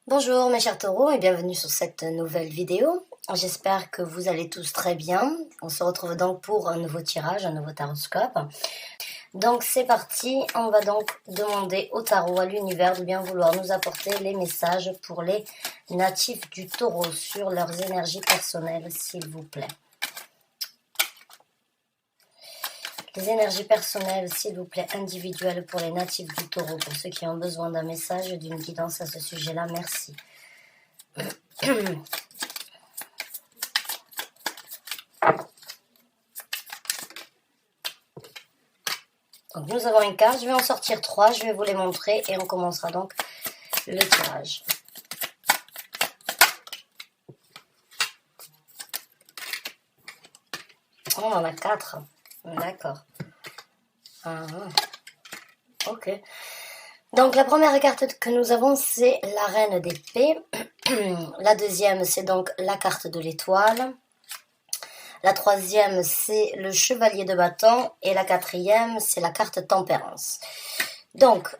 Bonjour mes chers taureaux et bienvenue sur cette nouvelle vidéo. J'espère que vous allez tous très bien. On se retrouve donc pour un nouveau tirage, un nouveau taroscope. Donc c'est parti, on va donc demander au tarot, à l'univers de bien vouloir nous apporter les messages pour les natifs du taureau sur leurs énergies personnelles, s'il vous plaît. Les énergies personnelles, s'il vous plaît, individuelles pour les natifs du taureau, pour ceux qui ont besoin d'un message, d'une guidance à ce sujet-là, merci. Donc nous avons une carte, je vais en sortir 3, je vais vous les montrer et on commencera donc le tirage. On en a 4, d'accord. Ok. Donc la première carte que nous avons, c'est la reine d'épée. La deuxième, c'est donc la carte de l'étoile. La troisième, c'est le chevalier de bâton. Et la quatrième, c'est la carte tempérance. Donc,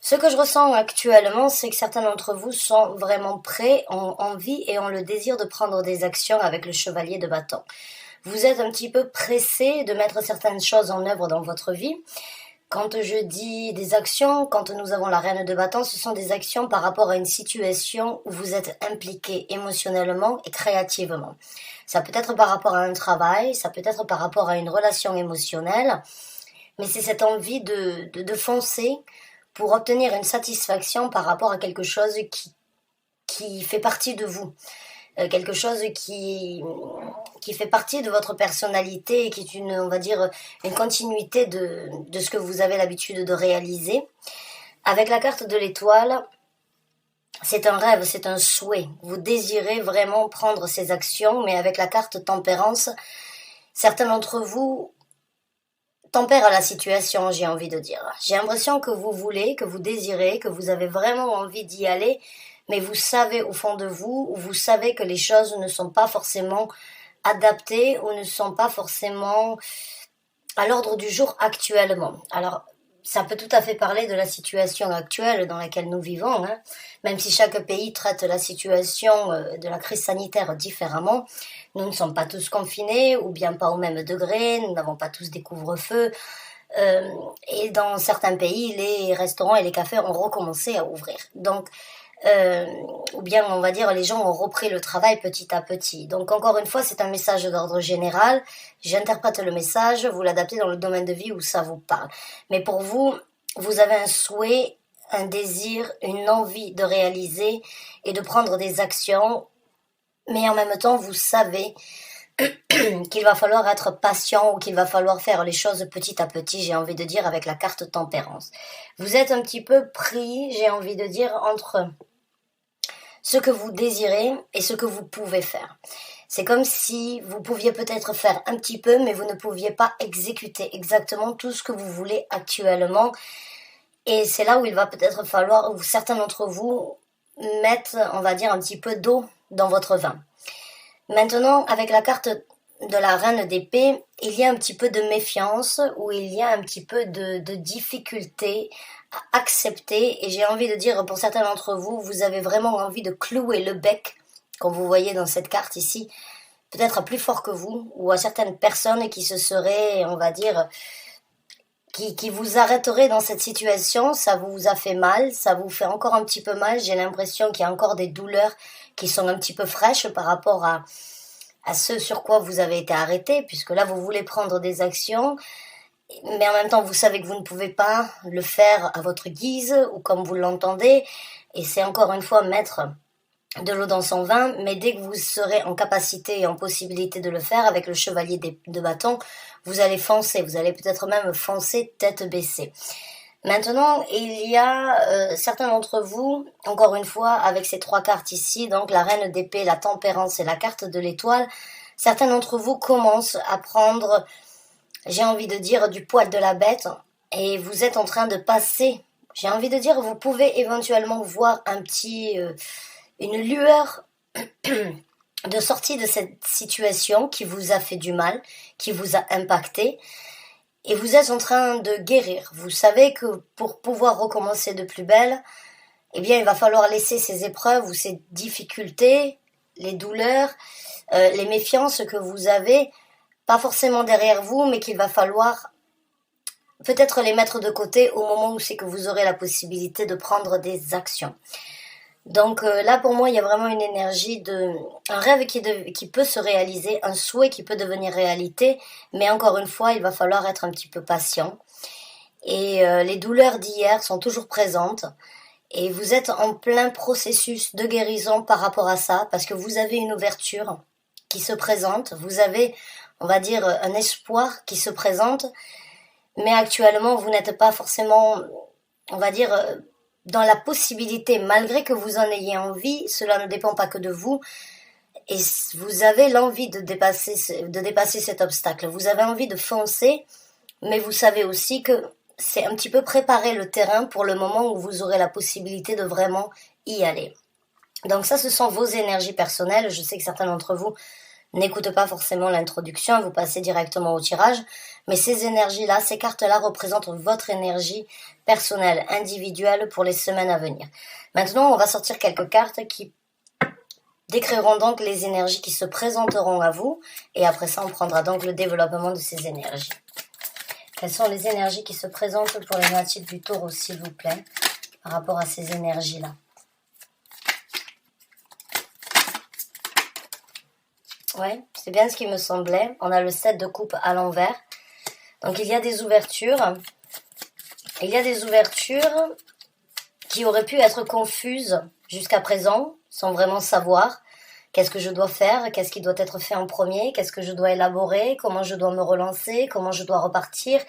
ce que je ressens actuellement, c'est que certains d'entre vous sont vraiment prêts, ont envie et ont le désir de prendre des actions avec le chevalier de bâton. Vous êtes un petit peu pressé de mettre certaines choses en œuvre dans votre vie. Quand je dis des actions, quand nous avons la reine de bâton, ce sont des actions par rapport à une situation où vous êtes impliqué émotionnellement et créativement. Ça peut être par rapport à un travail, ça peut être par rapport à une relation émotionnelle, mais c'est cette envie de foncer pour obtenir une satisfaction par rapport à quelque chose qui fait partie de vous. Quelque chose qui fait partie de votre personnalité et qui est on va dire, une continuité de ce que vous avez l'habitude de réaliser. Avec la carte de l'étoile, c'est un rêve, c'est un souhait. Vous désirez vraiment prendre ces actions, mais avec la carte tempérance, certains d'entre vous tempèrent la situation, j'ai envie de dire. J'ai l'impression que vous voulez, que vous désirez, que vous avez vraiment envie d'y aller, mais vous savez au fond de vous, ou vous savez que les choses ne sont pas forcément adaptées ou ne sont pas forcément à l'ordre du jour actuellement. Alors, ça peut tout à fait parler de la situation actuelle dans laquelle nous vivons, hein, même si chaque pays traite la situation de la crise sanitaire différemment. Nous ne sommes pas tous confinés, ou bien pas au même degré, nous n'avons pas tous des couvre-feux, et dans certains pays, les restaurants et les cafés ont recommencé à ouvrir. Donc, ou bien on va dire les gens ont repris le travail petit à petit. Donc encore une fois, c'est un message d'ordre général. J'interprète le message, vous l'adaptez dans le domaine de vie où ça vous parle. Mais pour vous, vous avez un souhait, un désir, une envie de réaliser et de prendre des actions, mais en même temps, vous savez qu'il va falloir être patient ou qu'il va falloir faire les choses petit à petit, j'ai envie de dire, avec la carte tempérance. Vous êtes un petit peu pris, j'ai envie de dire, entre ce que vous désirez et ce que vous pouvez faire. C'est comme si vous pouviez peut-être faire un petit peu, mais vous ne pouviez pas exécuter exactement tout ce que vous voulez actuellement. Et c'est là où il va peut-être falloir, où certains d'entre vous mettent, on va dire, un petit peu d'eau dans votre vin. Maintenant, avec la carte de la reine d'épée, il y a un petit peu de méfiance, ou il y a un petit peu de difficulté à accepter, et j'ai envie de dire pour certains d'entre vous, vous avez vraiment envie de clouer le bec, comme vous voyez dans cette carte ici, peut-être plus fort que vous, ou à certaines personnes qui se seraient, on va dire, qui vous arrêteraient dans cette situation. Ça vous a fait mal, ça vous fait encore un petit peu mal, j'ai l'impression qu'il y a encore des douleurs qui sont un petit peu fraîches par rapport à ce sur quoi vous avez été arrêté, puisque là vous voulez prendre des actions, mais en même temps vous savez que vous ne pouvez pas le faire à votre guise ou comme vous l'entendez, et c'est encore une fois mettre de l'eau dans son vin, mais dès que vous serez en capacité et en possibilité de le faire avec le chevalier de bâton, vous allez foncer, vous allez peut-être même foncer tête baissée. Maintenant, il y a certains d'entre vous, encore une fois, avec ces 3 cartes ici, donc la reine d'épée, la tempérance et la carte de l'étoile, certains d'entre vous commencent à prendre, j'ai envie de dire, du poil de la bête, et vous êtes en train de passer, j'ai envie de dire, vous pouvez éventuellement voir une lueur de sortie de cette situation qui vous a fait du mal, qui vous a impacté. et vous êtes en train de guérir. Vous savez que pour pouvoir recommencer de plus belle, eh bien, il va falloir laisser ces épreuves ou ces difficultés, les douleurs, les méfiances que vous avez, pas forcément derrière vous, mais qu'il va falloir peut-être les mettre de côté au moment où c'est que vous aurez la possibilité de prendre des actions. Donc là, pour moi, il y a vraiment une énergie un rêve qui peut se réaliser, un souhait qui peut devenir réalité, mais encore une fois, il va falloir être un petit peu patient. Et les douleurs d'hier sont toujours présentes. Et vous êtes en plein processus de guérison par rapport à ça, parce que vous avez une ouverture qui se présente, vous avez, on va dire, un espoir qui se présente, mais actuellement, vous n'êtes pas forcément, on va dire, dans la possibilité, malgré que vous en ayez envie, cela ne dépend pas que de vous, et vous avez l'envie de dépasser cet obstacle. Vous avez envie de foncer, mais vous savez aussi que c'est un petit peu préparer le terrain pour le moment où vous aurez la possibilité de vraiment y aller. Donc ça, ce sont vos énergies personnelles. Je sais que certains d'entre vous n'écoutent pas forcément l'introduction, vous passez directement au tirage, mais ces énergies-là, ces cartes-là représentent votre énergie personnelle, individuelle pour les semaines à venir. Maintenant, on va sortir quelques cartes qui décriront donc les énergies qui se présenteront à vous, et après ça, on prendra donc le développement de ces énergies. Quelles sont les énergies qui se présentent pour les natifs du Taureau, s'il vous plaît, par rapport à ces énergies-là? Ouais, c'est bien ce qui me semblait. On a le 7 de coupe à l'envers. Donc il y a des ouvertures. Il y a des ouvertures qui auraient pu être confuses jusqu'à présent, sans vraiment savoir qu'est-ce que je dois faire, qu'est-ce qui doit être fait en premier, qu'est-ce que je dois élaborer, comment je dois me relancer, comment je dois repartir.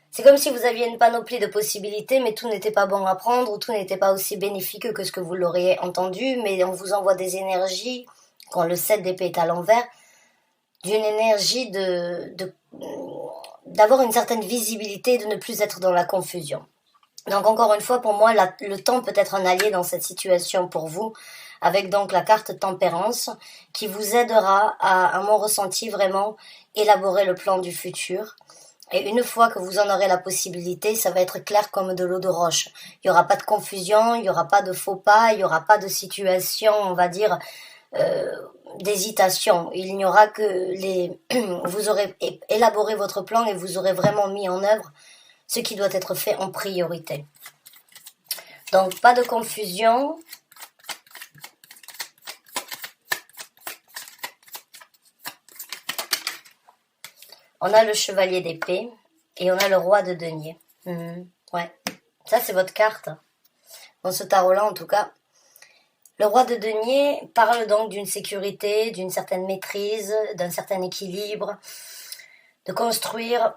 C'est comme si vous aviez une panoplie de possibilités, mais tout n'était pas bon à prendre, ou tout n'était pas aussi bénéfique que ce que vous l'auriez entendu, mais on vous envoie des énergies, quand le 7 d'épée est à l'envers, d'une énergie d'avoir une certaine visibilité et de ne plus être dans la confusion. Donc encore une fois, pour moi, le temps peut être un allié dans cette situation pour vous, avec donc la carte tempérance, qui vous aidera à mon ressenti, vraiment élaborer le plan du futur. Et une fois que vous en aurez la possibilité, ça va être clair comme de l'eau de roche. Il n'y aura pas de confusion, il n'y aura pas de faux pas, il n'y aura pas de situation, on va dire, d'hésitation. Il n'y aura que vous aurez élaboré votre plan et vous aurez vraiment mis en œuvre ce qui doit être fait en priorité. Donc, pas de confusion. On a le chevalier d'épée et on a le roi de denier. Ouais, ça c'est votre carte. Dans ce tarot-là, en tout cas. Le roi de denier parle donc d'une sécurité, d'une certaine maîtrise, d'un certain équilibre, de construire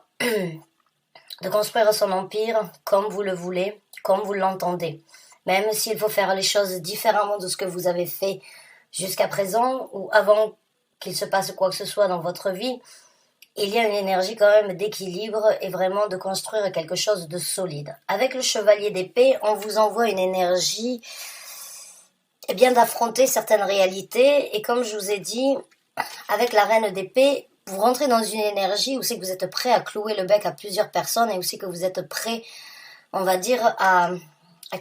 son empire comme vous le voulez, comme vous l'entendez. Même s'il faut faire les choses différemment de ce que vous avez fait jusqu'à présent ou avant qu'il se passe quoi que ce soit dans votre vie, il y a une énergie quand même d'équilibre et vraiment de construire quelque chose de solide. Avec le chevalier d'épée, on vous envoie une énergie d'affronter certaines réalités. Et comme je vous ai dit, avec la reine d'épée, vous rentrez dans une énergie où c'est que vous êtes prêt à clouer le bec à plusieurs personnes et où c'est que vous êtes prêt, on va dire, à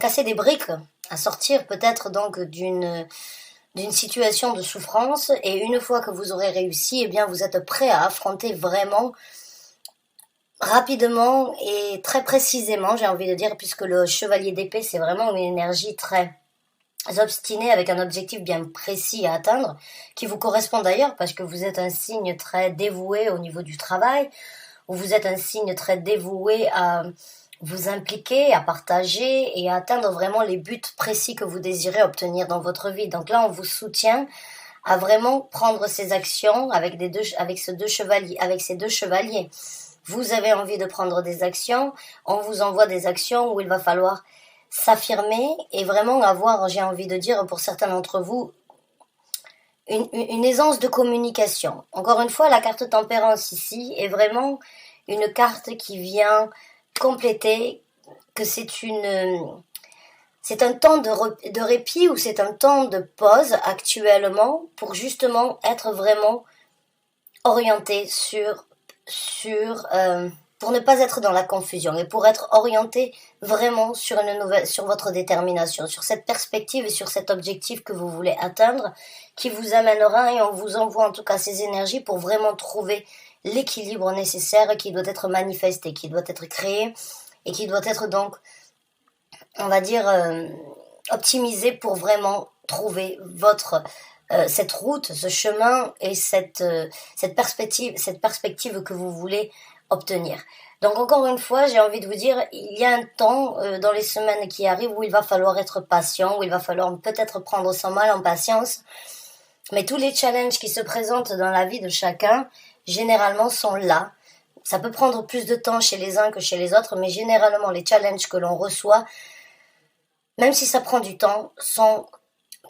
casser des briques, à sortir peut-être donc d'une situation de souffrance. Et une fois que vous aurez réussi, vous êtes prêt à affronter vraiment rapidement et très précisément, j'ai envie de dire, puisque le chevalier d'épée, c'est vraiment une énergie très obstiné avec un objectif bien précis à atteindre, qui vous correspond d'ailleurs parce que vous êtes un signe très dévoué au niveau du travail, ou vous êtes un signe très dévoué à vous impliquer, à partager et à atteindre vraiment les buts précis que vous désirez obtenir dans votre vie. Donc là, on vous soutient à vraiment prendre ces actions avec ces deux chevaliers. Vous avez envie de prendre des actions, on vous envoie des actions où il va falloir s'affirmer et vraiment avoir, j'ai envie de dire, pour certains d'entre vous, une aisance de communication. Encore une fois, la carte tempérance ici est vraiment une carte qui vient compléter que c'est un temps de répit ou c'est un temps de pause actuellement pour justement être vraiment orienté sur pour ne pas être dans la confusion et pour être orienté vraiment sur sur votre détermination, sur cette perspective et sur cet objectif que vous voulez atteindre, qui vous amènera, et on vous envoie en tout cas ces énergies pour vraiment trouver l'équilibre nécessaire qui doit être manifesté, qui doit être créé et qui doit être donc, on va dire, optimisé pour vraiment trouver cette route, ce chemin et cette perspective que vous voulez obtenir. Donc encore une fois, j'ai envie de vous dire, il y a un temps dans les semaines qui arrivent où il va falloir être patient, où il va falloir peut-être prendre son mal en patience, mais tous les challenges qui se présentent dans la vie de chacun, généralement sont là. Ça peut prendre plus de temps chez les uns que chez les autres, mais généralement les challenges que l'on reçoit, même si ça prend du temps, sont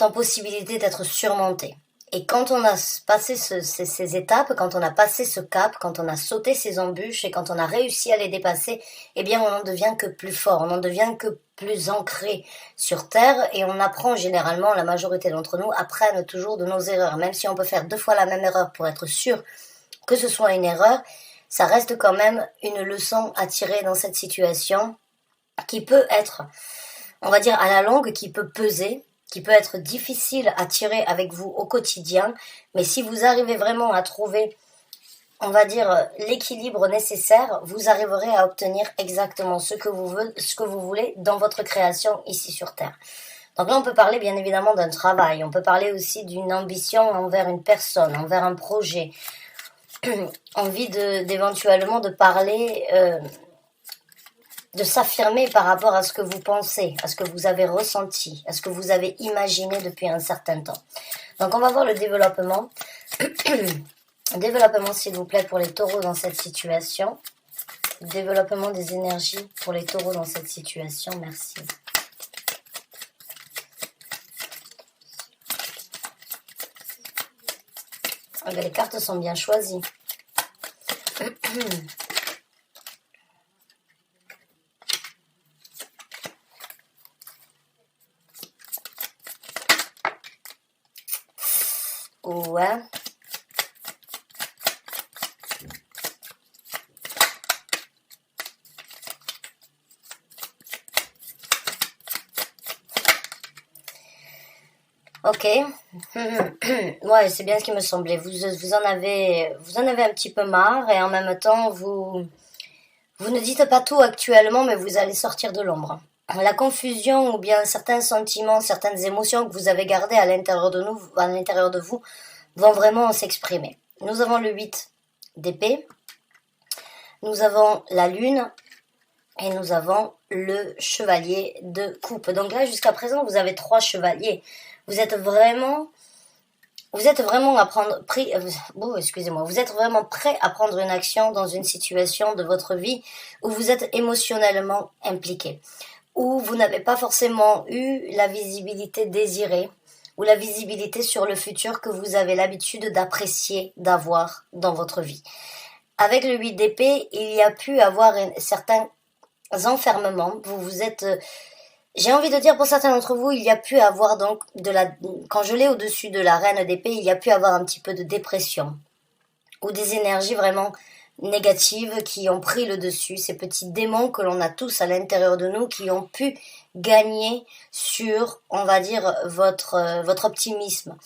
en possibilité d'être surmontés. Et quand on a passé ces étapes, quand on a passé ce cap, quand on a sauté ces embûches et quand on a réussi à les dépasser, eh bien on n'en devient que plus fort, on n'en devient que plus ancré sur terre, et on apprend généralement, la majorité d'entre nous apprennent toujours de nos erreurs. Même si on peut faire 2 fois la même erreur pour être sûr que ce soit une erreur, ça reste quand même une leçon à tirer dans cette situation qui peut être, on va dire à la longue, qui peut peser, qui peut être difficile à tirer avec vous au quotidien, mais si vous arrivez vraiment à trouver, on va dire, l'équilibre nécessaire, vous arriverez à obtenir exactement ce que vous voulez dans votre création ici sur Terre. Donc là, on peut parler bien évidemment d'un travail, on peut parler aussi d'une ambition envers une personne, envers un projet, envie d'éventuellement de parler, de s'affirmer par rapport à ce que vous pensez, à ce que vous avez ressenti, à ce que vous avez imaginé depuis un certain temps. Donc on va voir le développement. Développement, s'il vous plaît, pour les taureaux dans cette situation. Développement des énergies pour les taureaux dans cette situation. Merci. Ah ben, les cartes sont bien choisies. Ouais. Ok. Ouais, c'est bien ce qui me semblait. Vous en avez un petit peu marre, et en même temps, vous ne dites pas tout actuellement, mais vous allez sortir de l'ombre. La confusion ou bien certains sentiments, certaines émotions que vous avez gardées à l'intérieur de vous, vont vraiment s'exprimer. Nous avons le 8 d'épée, nous avons la lune, et nous avons le chevalier de coupe. Donc là, jusqu'à présent, vous avez 3 chevaliers. Vous êtes vraiment à prendre, vous êtes vraiment prêt à prendre une action dans une situation de votre vie où vous êtes émotionnellement impliqué, où vous n'avez pas forcément eu la visibilité désirée, ou la visibilité sur le futur que vous avez l'habitude d'apprécier, d'avoir dans votre vie. Avec le 8 d'épée, il y a pu avoir certains enfermements. Vous êtes, j'ai envie de dire, pour certains d'entre vous, il y a pu avoir donc quand je l'ai au-dessus de la reine d'épée, il y a pu avoir un petit peu de dépression, ou des énergies vraiment négatives qui ont pris le dessus, ces petits démons que l'on a tous à l'intérieur de nous, qui ont pu gagner sur, on va dire, votre optimisme.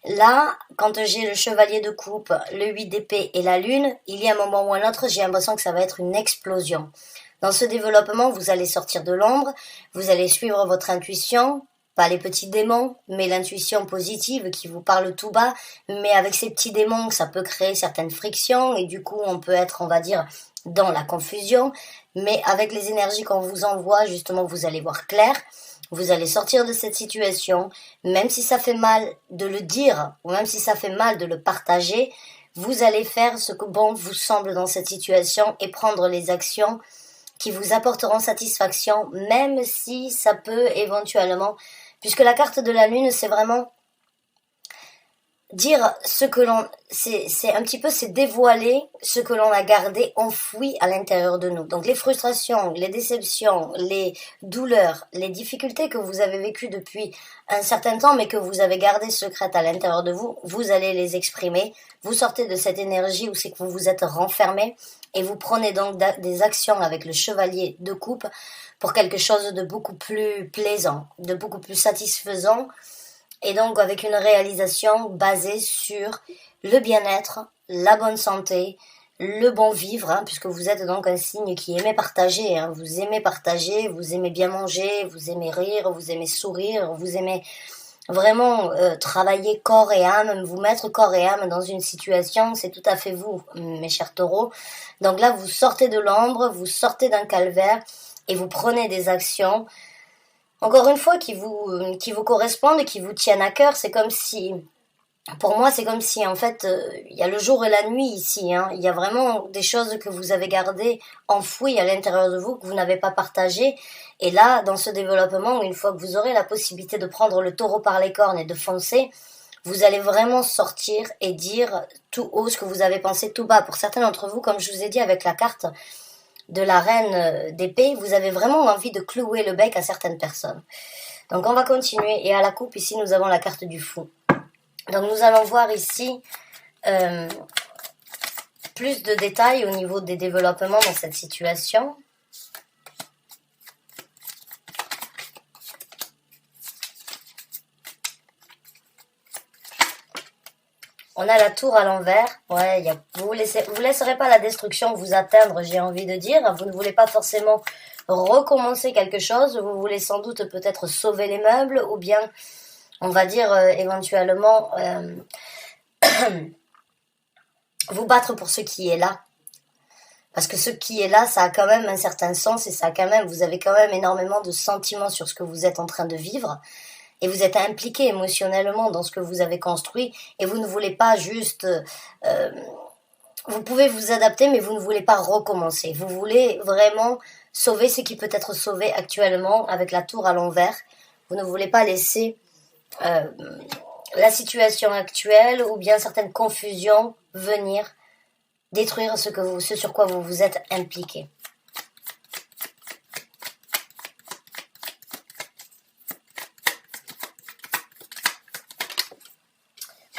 Là, quand j'ai le chevalier de coupe, le 8 d'épée et la lune, il y a un moment ou un autre, j'ai l'impression que ça va être une explosion. Dans ce développement, vous allez sortir de l'ombre, vous allez suivre votre intuition, pas les petits démons, mais l'intuition positive qui vous parle tout bas. Mais avec ces petits démons, ça peut créer certaines frictions, et du coup, on peut être, on va dire, dans la confusion. Mais avec les énergies qu'on vous envoie, justement, vous allez voir clair. Vous allez sortir de cette situation, même si ça fait mal de le dire, ou même si ça fait mal de le partager, vous allez faire ce que bon vous semble dans cette situation et prendre les actions qui vous apporteront satisfaction, même si ça peut éventuellement, puisque la carte de la lune, c'est vraiment dire ce que l'on, c'est un petit peu, c'est dévoiler ce que l'on a gardé enfoui à l'intérieur de nous. Donc les frustrations, les déceptions, les douleurs, les difficultés que vous avez vécues depuis un certain temps, mais que vous avez gardées secrètes à l'intérieur de vous, vous allez les exprimer. Vous sortez de cette énergie où c'est que vous vous êtes renfermé et vous prenez donc des actions avec le chevalier de coupe pour quelque chose de beaucoup plus plaisant, de beaucoup plus satisfaisant, et donc avec une réalisation basée sur le bien-être, la bonne santé, le bon vivre, hein, puisque vous êtes donc un signe qui aimait partager, hein, vous aimez partager, vous aimez bien manger, vous aimez rire, vous aimez sourire, vous aimez vraiment travailler corps et âme, vous mettre corps et âme dans une situation, c'est tout à fait vous, mes chers taureaux. Donc là, vous sortez de l'ombre, vous sortez d'un calvaire et vous prenez des actions, encore une fois, qui vous correspondent et qui vous tiennent à cœur. C'est comme si, pour moi, c'est comme si, en fait, il y a le jour et la nuit ici, hein. Il y a vraiment des choses que vous avez gardées enfouies à l'intérieur de vous, que vous n'avez pas partagées. Et là, dans ce développement, une fois que vous aurez la possibilité de prendre le taureau par les cornes et de foncer, vous allez vraiment sortir et dire tout haut ce que vous avez pensé tout bas. Pour certains d'entre vous, comme je vous ai dit avec la carte de la reine d'épée, vous avez vraiment envie de clouer le bec à certaines personnes. Donc on va continuer. Et à la coupe, ici, nous avons la carte du fou. Donc nous allons voir ici plus de détails au niveau des développements dans cette situation. On a la tour à l'envers. Ouais, vous laisserez pas la destruction vous atteindre, j'ai envie de dire. Vous ne voulez pas forcément recommencer quelque chose. Vous voulez sans doute peut-être sauver les meubles ou bien, on va dire éventuellement, vous battre pour ce qui est là. Parce que ce qui est là, ça a quand même un certain sens et ça a quand même, vous avez quand même énormément de sentiments sur ce que vous êtes en train de vivre. Et vous êtes impliqué émotionnellement dans ce que vous avez construit et vous ne voulez pas juste... vous pouvez vous adapter, mais vous ne voulez pas recommencer. Vous voulez vraiment sauver ce qui peut être sauvé actuellement avec la tour à l'envers. Vous ne voulez pas laisser la situation actuelle ou bien certaines confusions venir détruire ce sur quoi vous vous êtes impliqué.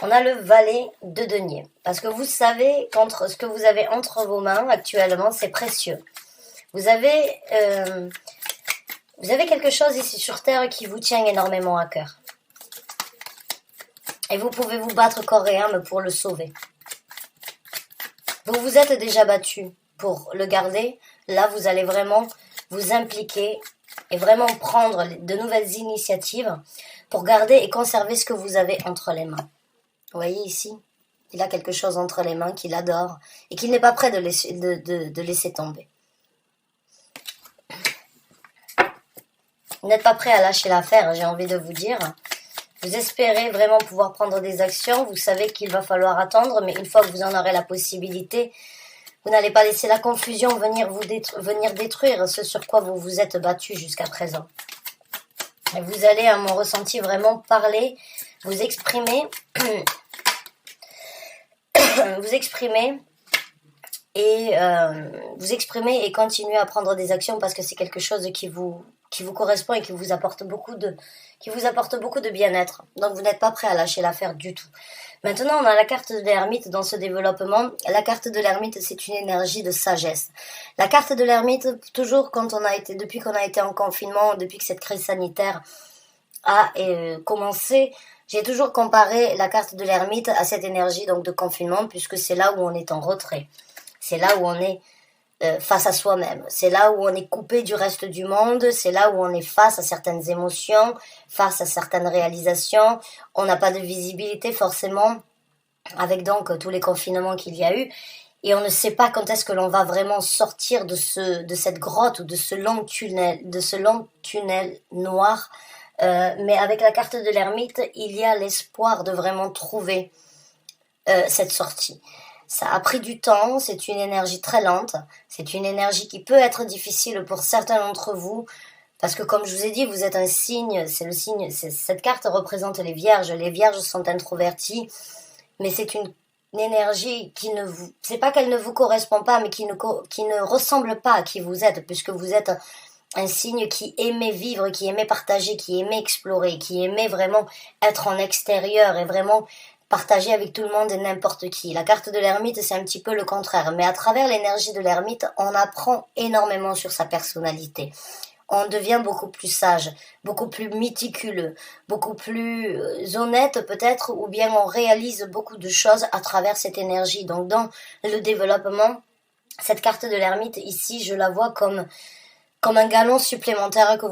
On a le valet de denier. Parce que vous savez qu'entre ce que vous avez entre vos mains actuellement, c'est précieux. Vous avez quelque chose ici sur Terre qui vous tient énormément à cœur. Et vous pouvez vous battre corps et âme pour le sauver. Vous vous êtes déjà battu pour le garder. Là, vous allez vraiment vous impliquer et vraiment prendre de nouvelles initiatives pour garder et conserver ce que vous avez entre les mains. Vous voyez ici, il a quelque chose entre les mains qu'il adore et qu'il n'est pas prêt de laisser tomber. Vous n'êtes pas prêt à lâcher l'affaire, j'ai envie de vous dire. Vous espérez vraiment pouvoir prendre des actions, vous savez qu'il va falloir attendre, mais une fois que vous en aurez la possibilité, vous n'allez pas laisser la confusion venir détruire ce sur quoi vous vous êtes battu jusqu'à présent. Et vous allez, à mon ressenti, vraiment parler, vous exprimer et continuer à prendre des actions parce que c'est quelque chose qui vous correspond et qui vous apporte beaucoup de bien-être. Donc vous n'êtes pas prêt à lâcher l'affaire du tout. Maintenant, on a la carte de l'ermite dans ce développement. La carte de l'ermite, c'est une énergie de sagesse. La carte de l'ermite, toujours depuis qu'on a été en confinement, depuis que cette crise sanitaire a commencé, j'ai toujours comparé la carte de l'ermite à cette énergie donc de confinement, puisque c'est là où on est en retrait. C'est là où on est face à soi-même. C'est là où on est coupé du reste du monde. C'est là où on est face à certaines émotions, face à certaines réalisations. On n'a pas de visibilité forcément, avec donc tous les confinements qu'il y a eu. Et on ne sait pas quand est-ce que l'on va vraiment sortir de cette grotte ou de ce long tunnel noir. Mais avec la carte de l'ermite, il y a l'espoir de vraiment trouver cette sortie. Ça a pris du temps, c'est une énergie très lente, c'est une énergie qui peut être difficile pour certains d'entre vous, parce que comme je vous ai dit, vous êtes un signe, cette carte représente les vierges sont introverties, mais c'est une énergie qui ne vous, c'est pas qu'elle ne vous correspond pas, mais qui ne ressemble pas à qui vous êtes, puisque vous êtes un signe qui aimait vivre, qui aimait partager, qui aimait explorer, qui aimait vraiment être en extérieur et vraiment partager avec tout le monde et n'importe qui. La carte de l'ermite, c'est un petit peu le contraire, mais à travers l'énergie de l'ermite, on apprend énormément sur sa personnalité. On devient beaucoup plus sage, beaucoup plus méticuleux, beaucoup plus honnête peut-être, ou bien on réalise beaucoup de choses à travers cette énergie. Donc dans le développement, cette carte de l'ermite ici, je la vois comme un galon supplémentaire que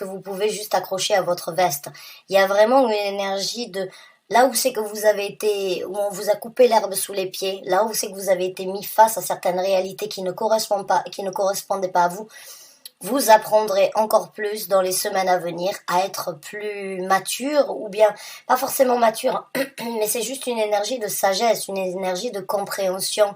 vous pouvez juste accrocher à votre veste. Il y a vraiment une énergie de là où c'est que vous avez été, où on vous a coupé l'herbe sous les pieds, là où c'est que vous avez été mis face à certaines réalités qui ne correspondaient pas à vous. Vous apprendrez encore plus dans les semaines à venir à être plus mature, ou bien pas forcément mature, mais c'est juste une énergie de sagesse, une énergie de compréhension,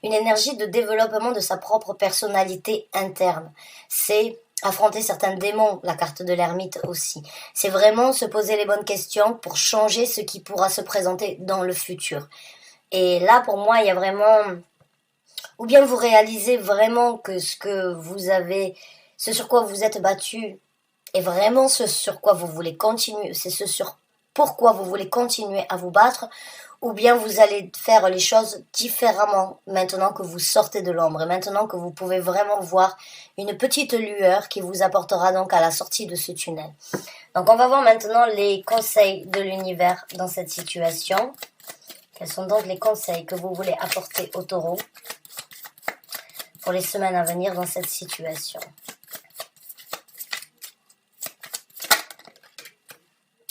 une énergie de développement de sa propre personnalité interne. C'est affronter certains démons, la carte de l'ermite aussi. C'est vraiment se poser les bonnes questions pour changer ce qui pourra se présenter dans le futur. Et là, pour moi, il y a vraiment, ou bien vous réalisez vraiment que ce sur quoi vous êtes battu est vraiment ce sur quoi vous voulez continuer, c'est ce sur pourquoi vous voulez continuer à vous battre, ou bien vous allez faire les choses différemment maintenant que vous sortez de l'ombre et maintenant que vous pouvez vraiment voir une petite lueur qui vous apportera donc à la sortie de ce tunnel. Donc on va voir maintenant les conseils de l'univers dans cette situation. Quels sont donc les conseils que vous voulez apporter au taureau pour les semaines à venir dans cette situation?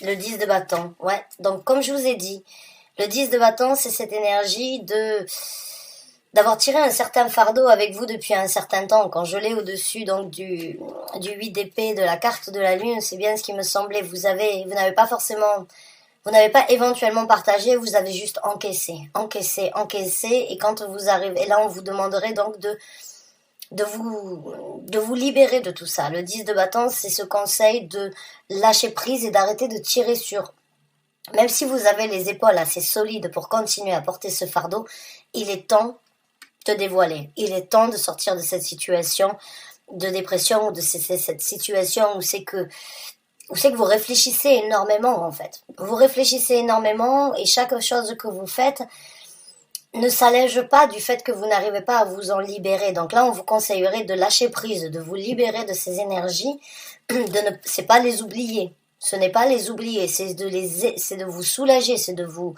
Le 10 de bâton, ouais. Donc, comme je vous ai dit, le 10 de bâton, c'est cette énergie d'avoir tiré un certain fardeau avec vous depuis un certain temps. Quand je l'ai au-dessus donc du 8 d'épée de la carte de la lune, c'est bien ce qui me semblait. Vous n'avez pas éventuellement partagé, vous avez juste encaissé. Et quand vous arrivez, et là, on vous demanderait donc de vous libérer de tout ça. Le 10 de bâton, c'est ce conseil de lâcher prise et d'arrêter de tirer sur. Même si vous avez les épaules assez solides pour continuer à porter ce fardeau, il est temps de dévoiler. Il est temps de sortir de cette situation de dépression, ou de cette situation où c'est que vous réfléchissez énormément en fait. Vous réfléchissez énormément et chaque chose que vous faites ne s'allège pas du fait que vous n'arrivez pas à vous en libérer. Donc là, on vous conseillerait de lâcher prise, de vous libérer de ces énergies, c'est pas les oublier. Ce n'est pas les oublier, c'est de vous soulager, c'est de vous,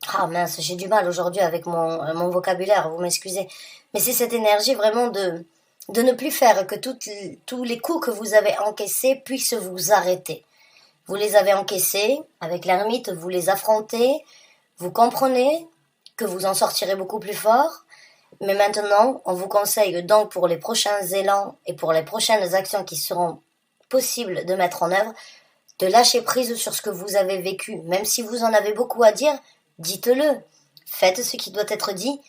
ah mince, j'ai du mal aujourd'hui avec mon vocabulaire, vous m'excusez. Mais c'est cette énergie vraiment de ne plus faire que tous les coups que vous avez encaissés puissent vous arrêter. Vous les avez encaissés, avec l'ermite, vous les affrontez, vous comprenez que vous en sortirez beaucoup plus fort, mais maintenant, on vous conseille donc pour les prochains élans et pour les prochaines actions qui seront possibles de mettre en œuvre, de lâcher prise sur ce que vous avez vécu. Même si vous en avez beaucoup à dire, dites-le, faites ce qui doit être dit,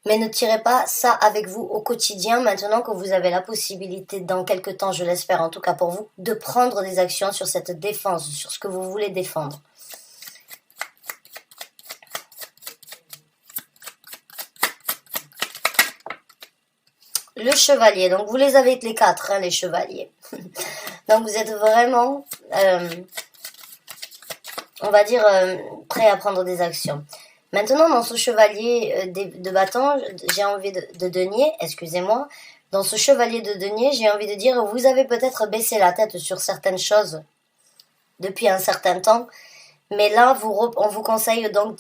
mais ne tirez pas ça avec vous au quotidien maintenant que vous avez la possibilité, dans quelque temps, je l'espère en tout cas pour vous, de prendre des actions sur cette défense, sur ce que vous voulez défendre. Le chevalier, donc vous les avez les quatre, hein, les chevaliers. Donc vous êtes vraiment, on va dire, prêt à prendre des actions. Maintenant, dans ce chevalier de bâton, j'ai envie de denier, excusez-moi, dans ce chevalier de denier, j'ai envie de dire, vous avez peut-être baissé la tête sur certaines choses depuis un certain temps, mais là, on vous conseille donc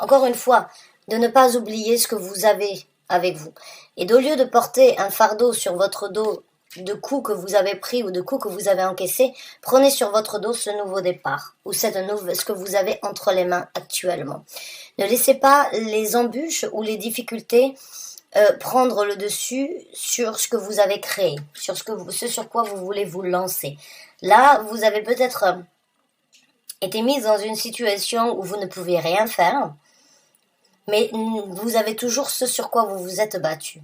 encore une fois, de ne pas oublier ce que vous avez avec vous. Et au lieu de porter un fardeau sur votre dos de coups que vous avez pris ou de coups que vous avez encaissés, prenez sur votre dos ce nouveau départ ou ce que vous avez entre les mains actuellement. Ne laissez pas les embûches ou les difficultés prendre le dessus sur ce que vous avez créé, sur ce sur quoi vous voulez vous lancer. Là, vous avez peut-être été mise dans une situation où vous ne pouviez rien faire, mais vous avez toujours ce sur quoi vous vous êtes battu.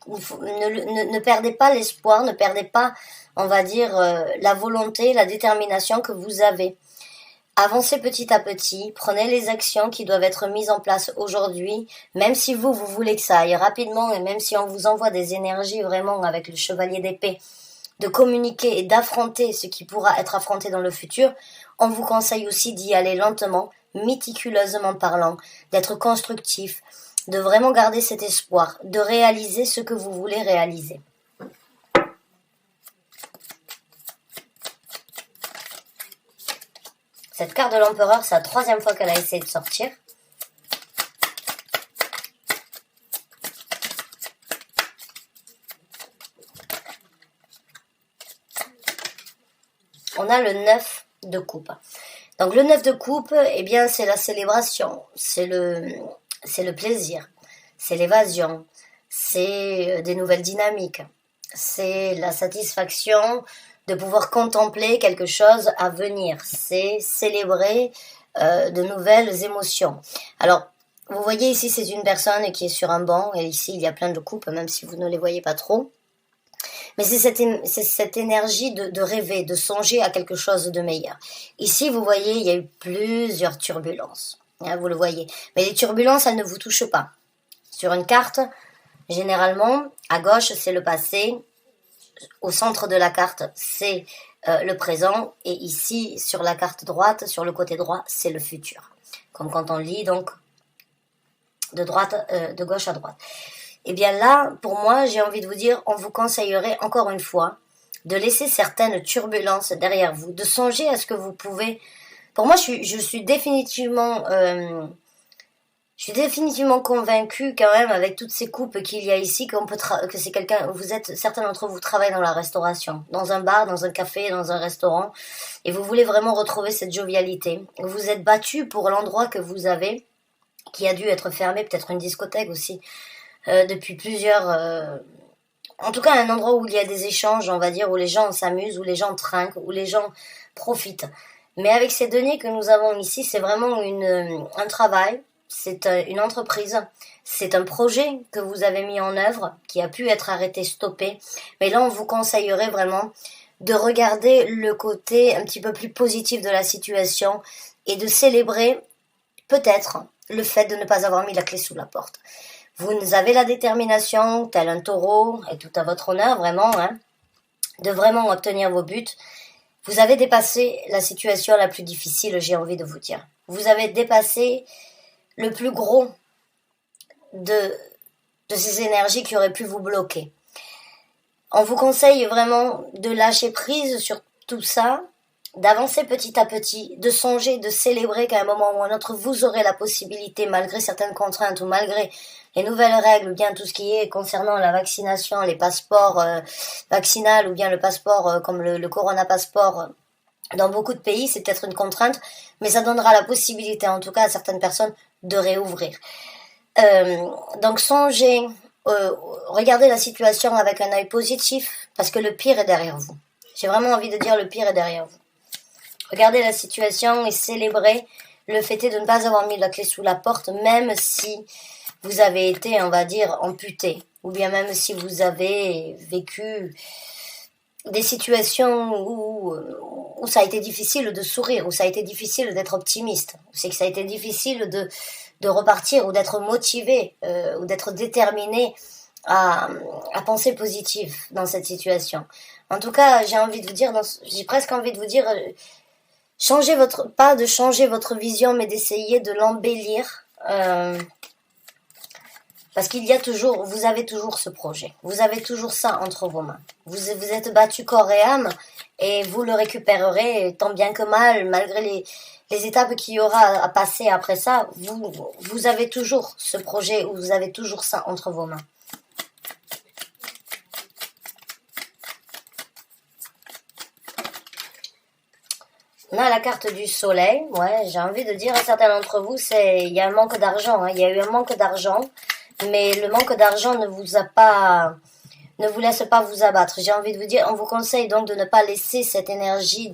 Ne perdez pas l'espoir, ne perdez pas, on va dire, la volonté, la détermination que vous avez. Avancez petit à petit, prenez les actions qui doivent être mises en place aujourd'hui, même si vous voulez que ça aille rapidement et même si on vous envoie des énergies vraiment avec le chevalier d'épée, de communiquer et d'affronter ce qui pourra être affronté dans le futur, on vous conseille aussi d'y aller lentement, méticuleusement parlant, d'être constructif, de vraiment garder cet espoir, de réaliser ce que vous voulez réaliser. Cette carte de l'empereur, c'est la 3e fois qu'elle a essayé de sortir. On a le 9 de coupe. Donc le 9 de coupe, eh bien c'est la célébration, c'est le plaisir, c'est l'évasion, c'est des nouvelles dynamiques, c'est la satisfaction de pouvoir contempler quelque chose à venir, c'est célébrer de nouvelles émotions. Alors, vous voyez ici, c'est une personne qui est sur un banc, et ici il y a plein de coupes, même si vous ne les voyez pas trop. Mais c'est cette énergie de rêver, de songer à quelque chose de meilleur. Ici, vous voyez, il y a eu plusieurs turbulences. Vous le voyez. Mais les turbulences, elles ne vous touchent pas. Sur une carte, généralement, à gauche, c'est le passé. Au centre de la carte, c'est le présent. Et ici, sur la carte droite, sur le côté droit, c'est le futur. Comme quand on lit, donc, de gauche à droite. Eh bien là, pour moi, j'ai envie de vous dire, on vous conseillerait encore une fois de laisser certaines turbulences derrière vous, de songer à ce que vous pouvez. Pour moi, je suis définitivement convaincue quand même avec toutes ces coupes qu'il y a ici que c'est quelqu'un. Certains d'entre vous travaillent dans la restauration, dans un bar, dans un café, dans un restaurant, et vous voulez vraiment retrouver cette jovialité. Vous vous êtes battu pour l'endroit que vous avez, qui a dû être fermé, peut-être une discothèque aussi. Depuis plusieurs... en tout cas, un endroit où il y a des échanges, on va dire, où les gens s'amusent, où les gens trinquent, où les gens profitent. Mais avec ces deniers que nous avons ici, c'est vraiment un travail, c'est une entreprise, c'est un projet que vous avez mis en œuvre, qui a pu être arrêté, stoppé. Mais là, on vous conseillerait vraiment de regarder le côté un petit peu plus positif de la situation et de célébrer peut-être le fait de ne pas avoir mis la clé sous la porte. Vous avez la détermination, tel un taureau, et tout à votre honneur, vraiment, de vraiment obtenir vos buts. Vous avez dépassé la situation la plus difficile, j'ai envie de vous dire. Vous avez dépassé le plus gros de ces énergies qui auraient pu vous bloquer. On vous conseille vraiment de lâcher prise sur tout ça, d'avancer petit à petit, de songer, de célébrer qu'à un moment ou à un autre, vous aurez la possibilité, malgré certaines contraintes ou malgré les nouvelles règles, ou bien tout ce qui est concernant la vaccination, les passeports vaccinaux, ou bien le passeport comme le Corona Passeport, dans beaucoup de pays, c'est peut-être une contrainte, mais ça donnera la possibilité, en tout cas à certaines personnes, de réouvrir. Donc songez, regardez la situation avec un œil positif, parce que le pire est derrière vous. J'ai vraiment envie de dire le pire est derrière vous. Regardez la situation et célébrez le fait de ne pas avoir mis la clé sous la porte, même si vous avez été, on va dire, amputé, ou bien même si vous avez vécu des situations où ça a été difficile de sourire, où ça a été difficile d'être optimiste, c'est que ça a été difficile de repartir, ou d'être motivé, ou d'être déterminé à penser positif dans cette situation. En tout cas, j'ai presque envie de vous dire, pas de changer votre vision, mais d'essayer de l'embellir, parce vous avez toujours ce projet, vous avez toujours ça entre vos mains. Vous êtes battu corps et âme, et vous le récupérerez tant bien que mal, malgré les étapes qu'il y aura à passer après ça. Vous avez toujours ce projet, ou vous avez toujours ça entre vos mains. On a la carte du soleil. Ouais, j'ai envie de dire à certains d'entre vous, il y a un manque d'argent. Il y a eu un manque d'argent, mais le manque d'argent ne vous laisse pas vous abattre. J'ai envie de vous dire, on vous conseille donc de ne pas laisser cette énergie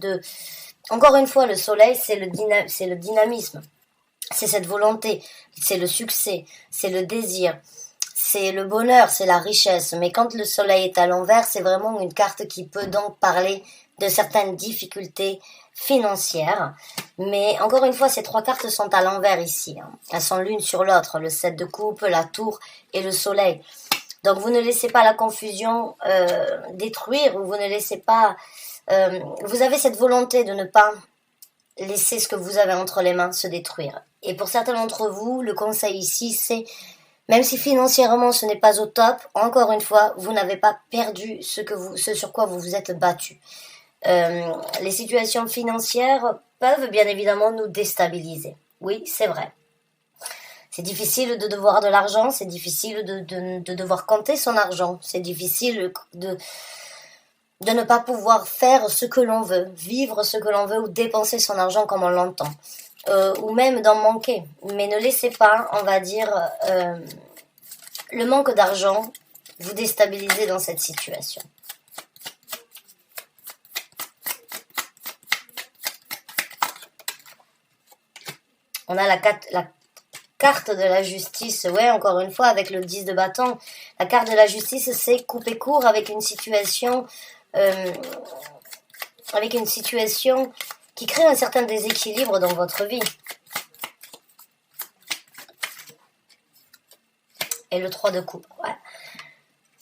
Encore une fois, le soleil, c'est le dynamisme. C'est cette volonté, c'est le succès, c'est le désir. c'est le bonheur, c'est la richesse. Mais quand le soleil est à l'envers, c'est vraiment une carte qui peut donc parler de certaines difficultés financières. Mais encore une fois, ces 3 cartes sont à l'envers ici. Elles sont l'une sur l'autre, le 7 de coupe, la tour et le soleil. Donc vous ne laissez pas la confusion détruire, ou vous ne laissez pas... vous avez cette volonté de ne pas laisser ce que vous avez entre les mains se détruire. Et pour certains d'entre vous, le conseil ici, c'est, même si financièrement ce n'est pas au top, encore une fois, vous n'avez pas perdu ce sur quoi vous vous êtes battu. Les situations financières peuvent bien évidemment nous déstabiliser. Oui, c'est vrai. C'est difficile de devoir de l'argent, c'est difficile de devoir compter son argent, c'est difficile de ne pas pouvoir faire ce que l'on veut, vivre ce que l'on veut ou dépenser son argent comme on l'entend, ou même d'en manquer. Mais ne laissez pas, on va dire, le manque d'argent vous déstabiliser dans cette situation. On a la carte de la justice, ouais, encore une fois, avec le 10 de bâton. La carte de la justice, c'est couper court avec une situation qui crée un certain déséquilibre dans votre vie. Et le 3 de coupe, ouais.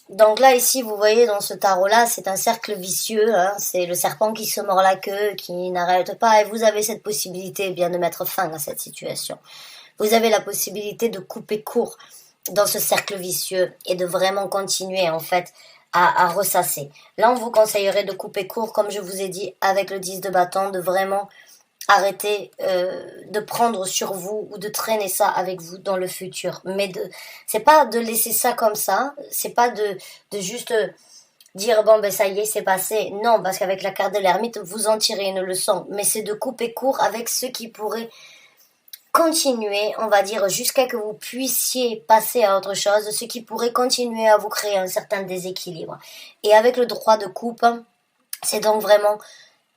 Donc là, ici, vous voyez, dans ce tarot-là, c'est un cercle vicieux, hein, c'est le serpent qui se mord la queue, qui n'arrête pas, et vous avez cette possibilité, eh bien, de mettre fin à cette situation. Vous avez la possibilité de couper court dans ce cercle vicieux et de vraiment continuer, en fait, à ressasser. Là, on vous conseillerait de couper court, comme je vous ai dit, avec le 10 de bâton, de vraiment arrêter de prendre sur vous ou de traîner ça avec vous dans le futur. Mais c'est pas de laisser ça comme ça, c'est pas de juste dire bon ben ça y est, c'est passé. Non, parce qu'avec la carte de l'ermite, vous en tirez une leçon. Mais c'est de couper court avec ce qui pourrait continuer, on va dire, jusqu'à que vous puissiez passer à autre chose, ce qui pourrait continuer à vous créer un certain déséquilibre. Et avec le 3 de coupe, c'est donc vraiment...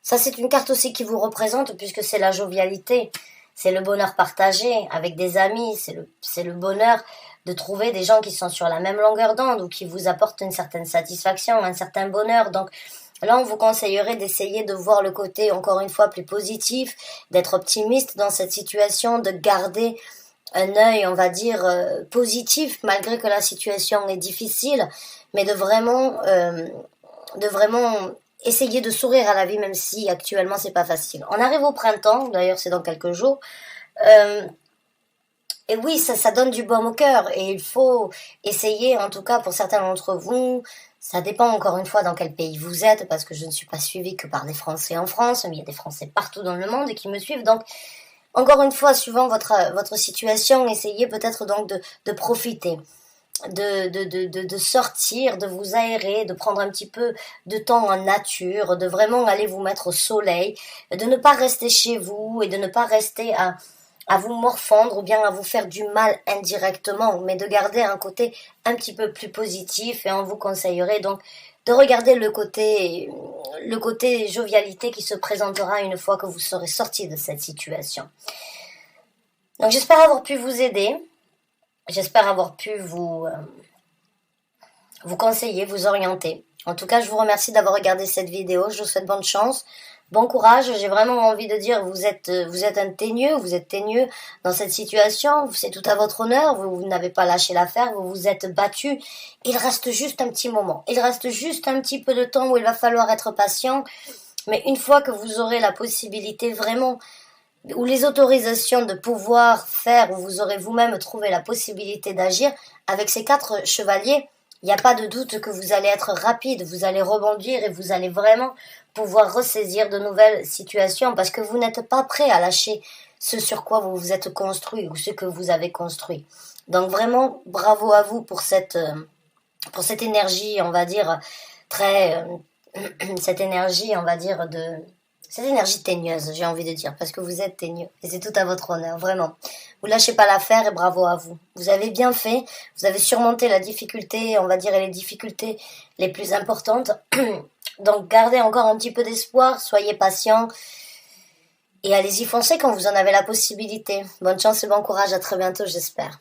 Ça, c'est une carte aussi qui vous représente, puisque c'est la jovialité, c'est le bonheur partagé avec des amis, c'est le bonheur de trouver des gens qui sont sur la même longueur d'onde ou qui vous apportent une certaine satisfaction, un certain bonheur. Donc là, on vous conseillerait d'essayer de voir le côté, encore une fois, plus positif, d'être optimiste dans cette situation, de garder un œil, on va dire, positif, malgré que la situation est difficile, mais de vraiment essayer de sourire à la vie, même si actuellement c'est pas facile. On arrive au printemps, d'ailleurs c'est dans quelques jours, et oui, ça donne du baume au cœur, et il faut essayer, en tout cas pour certains d'entre vous, ça dépend encore une fois dans quel pays vous êtes, parce que je ne suis pas suivie que par des Français en France, mais il y a des Français partout dans le monde qui me suivent, donc encore une fois, suivant votre situation, essayez peut-être donc de profiter. De sortir, de vous aérer, de prendre un petit peu de temps en nature, de vraiment aller vous mettre au soleil, de ne pas rester chez vous et de ne pas rester à vous morfondre ou bien à vous faire du mal indirectement, mais de garder un côté un petit peu plus positif, et on vous conseillerait donc de regarder le côté jovialité qui se présentera une fois que vous serez sorti de cette situation. Donc j'espère avoir pu vous aider. J'espère avoir pu vous conseiller, vous orienter. En tout cas, je vous remercie d'avoir regardé cette vidéo. Je vous souhaite bonne chance, bon courage. J'ai vraiment envie de dire, vous êtes un teigneux, vous êtes teigneux dans cette situation. C'est tout à votre honneur. Vous n'avez pas lâché l'affaire, vous vous êtes battu. Il reste juste un petit moment. Il reste juste un petit peu de temps où il va falloir être patient. Mais une fois que vous aurez la possibilité vraiment, ou les autorisations de pouvoir faire, où vous aurez vous-même trouvé la possibilité d'agir, avec ces 4 chevaliers, il n'y a pas de doute que vous allez être rapide, vous allez rebondir et vous allez vraiment pouvoir ressaisir de nouvelles situations, parce que vous n'êtes pas prêt à lâcher ce sur quoi vous vous êtes construit ou ce que vous avez construit. Donc vraiment, bravo à vous pour cette énergie, on va dire, cette énergie, on va dire, cette énergie teigneuse, j'ai envie de dire, parce que vous êtes teigneux, et c'est tout à votre honneur, vraiment. Vous lâchez pas l'affaire, et bravo à vous. Vous avez bien fait, vous avez surmonté la difficulté, on va dire, et les difficultés les plus importantes. Donc gardez encore un petit peu d'espoir, soyez patient, et allez-y foncer quand vous en avez la possibilité. Bonne chance et bon courage, à très bientôt, j'espère.